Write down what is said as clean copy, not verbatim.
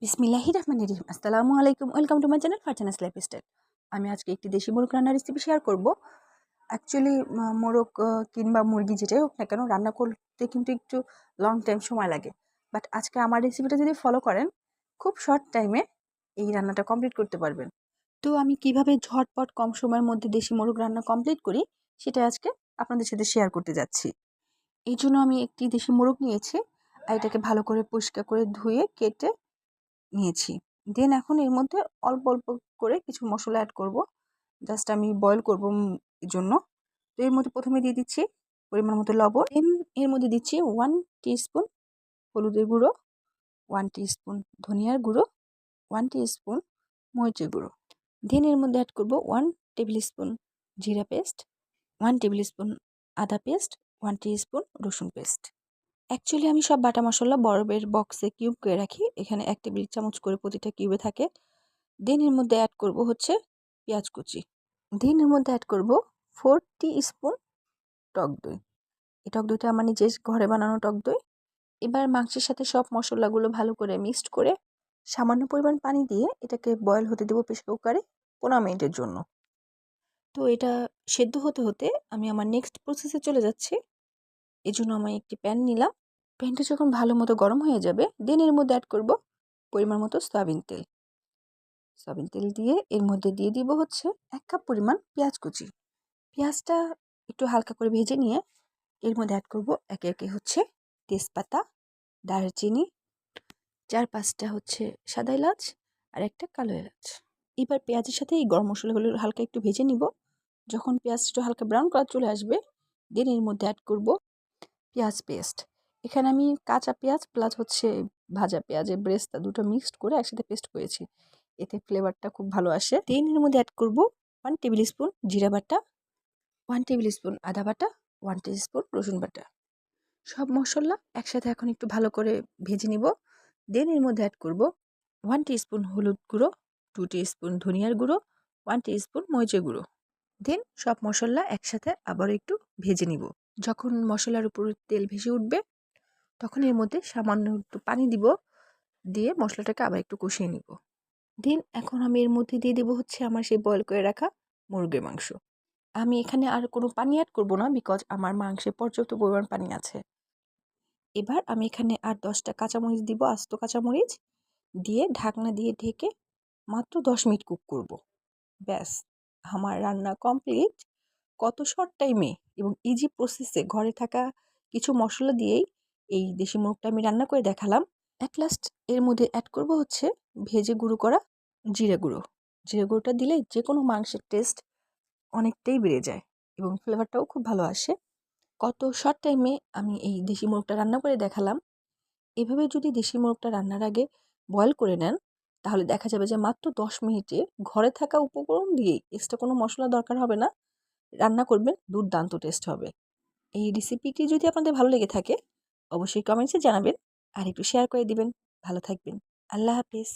বিসমিল্লাহির রহমানির রহিম। আসসালামু আলাইকুম, welcome to my channel Farzana's lifestyle. আমি আজকে একটি দেশি মোরগ রান্নার রেসিপি শেয়ার করব। অ্যাকচুয়ালি মোরগ কিংবা মুরগি যেটাই হোক না কেন রান্না করতে কিন্তু একটু লং টাইম সময় লাগে। বাট আজকে আমার রেসিপিটা যদি ফলো করেন খুব শর্ট টাইমে এই রান্নাটা কমপ্লিট করতে পারবেন। তো আমি কিভাবে ঝটপট কম সময়ের মধ্যে দেশি মোরগ রান্না কমপ্লিট করি সেটা আজকে আপনাদের সাথে শেয়ার করতে যাচ্ছি। এই জন্য আমি একটি দেশি মোরগ নিয়েছি আর এটাকে ভালো করে পরিষ্কার করে ধুয়ে কেটে নিয়েছি। দেন এখন এর মধ্যে অল্প অল্প করে কিছু মশলা অ্যাড করব। জাস্ট আমি বয়েল করব এর জন্য। তো এর মধ্যে প্রথমে দিয়ে দিচ্ছি পরিমাণ মতো লবণ। দেন এর মধ্যে দিচ্ছি 1 টিস্পুন হলুদের গুঁড়ো, 1 টিস্পুন ধনিয়ার গুঁড়ো, 1 টিস্পুন মরিচের গুঁড়ো। দেন এর মধ্যে অ্যাড করব 1 টেবিল স্পুন জিরা পেস্ট, 1 টেবিল স্পুন আদা পেস্ট, 1 টিস্পুন রসুন পেস্ট। অ্যাকচুয়ালি আমি সব বাটা মশলা বরফের বক্সে কিউব করে রাখি। এখানে 1 টেবিল চামচ করে প্রতিটা কিউবে থাকে। দেন এর মধ্যে অ্যাড করব হচ্ছে পেঁয়াজ কুচি। দেন এর মধ্যে অ্যাড করব 4 টিস্পুন টক দই। এই টক দইটা আমার নিজের ঘরে বানানো টক দই। এবার মাংসের সাথে সব মশলাগুলো ভালো করে মিক্সড করে সামান্য পরিমাণ পানি দিয়ে এটাকে বয়েল হতে দেবো প্রেসার কুকারে 15 মিনিটের জন্য। তো এটা সেদ্ধ হতে হতে আমি আমার নেক্সট প্রসেসে চলে যাচ্ছি। এজন্য আমি একটি প্যান নিলাম। প্যানটা যখন ভালো মতো গরম হয়ে যাবে দেন এর মধ্যে অ্যাড করব পরিমাণ মতো সয়াবিন তেল। সয়াবিন তেল দিয়ে এর মধ্যে দিয়ে দিব হচ্ছে 1 কাপ পরিমাণ পেঁয়াজ কুচি। পেঁয়াজটা একটু হালকা করে ভেজে নিয়ে এর মধ্যে অ্যাড করব একে একে হচ্ছে তেজপাতা, দারচিনি, 4-5টা হচ্ছে সাদা এলাচ আর একটা কালো এলাচ। এবার পেঁয়াজের সাথে এই গরম মশলাগুলো হালকা একটু ভেজে নিব। যখন পেঁয়াজটা একটু হালকা ব্রাউন কালার চলে আসবে দেন এর মধ্যে অ্যাড করব পেঁয়াজ পেস্ট। এখানে আমি কাঁচা পেঁয়াজ প্লাস হচ্ছে ভাজা পেঁয়াজের ব্রেস্তা দুটো মিক্সড করে একসাথে পেস্ট করেছি। এতে ফ্লেভারটা খুব ভালো আসে। দেন এর মধ্যে অ্যাড করব 1 টেবিল স্পুন জিরা বাটা, 1 টেবিল স্পুন আদা বাটা, 1 টিস্পুন রসুন বাটা। সব মশলা একসাথে এখন একটু ভালো করে ভেজে নিব। দেন এর মধ্যে অ্যাড করব 1 টিস্পুন হলুদ গুঁড়ো, 2 টিস্পুন ধনিয়ার গুঁড়ো, 1 টিস্পুন মরিচের গুঁড়ো। দেন সব মশলা একসাথে আবার একটু ভেজে নিব। যখন মশলার উপর তেল ভেসে উঠবে তখন এর মধ্যে সামান্য একটু পানি দিব, দিয়ে মশলাটাকে আবার একটু কষিয়ে নিব। দেন এখন আমি এর মধ্যে দিয়ে দেবো হচ্ছে আমার সেই বয়েল করে রাখা মুরগির মাংস। আমি এখানে আর কোনো পানি অ্যাড করব না, বিকজ আমার মাংসে পর্যাপ্ত পরিমাণ পানি আছে। এবার আমি এখানে আর 10টা কাঁচামরিচ দিব, আস্ত কাঁচামরিচ দিয়ে ঢাকনা দিয়ে ঢেকে মাত্র 10 মিনিট কুক করব। ব্যাস, আমার রান্না কমপ্লিট। কত শর্ট টাইমে এবং ইজি প্রসেসে ঘরে থাকা কিছু মশলা দিয়েই এই দেশি মুরগটা আমি রান্না করে দেখালাম। অ্যাট লাস্ট এর মধ্যে অ্যাড করব হচ্ছে ভেজে গুঁড়ো করা জিরে গুঁড়ো। জিরে গুঁড়োটা দিলে যে কোনো মাংসের টেস্ট অনেকটাই বেড়ে যায় এবং ফ্লেভারটাও খুব ভালো আসে। কত শর্ট টাইমে আমি এই দেশি মোরগটা রান্না করে দেখালাম। এভাবে যদি দেশি মোরগটা রান্নার আগে বয়েল করে নেন তাহলে দেখা যাবে যে মাত্র 10 মিনিটে ঘরে থাকা উপকরণ দিয়েই এক্সট্রা কোনো মশলা দরকার হবে না, রান্না করবেন, দুর্দান্ত টেস্ট হবে। এই রেসিপিটি যদি আপনাদের ভালো লেগে থাকে অবশ্যই কমেন্টসে জানাবেন আর একটু শেয়ার করে দিবেন। ভালো থাকবেন। আল্লাহ হাফেজ।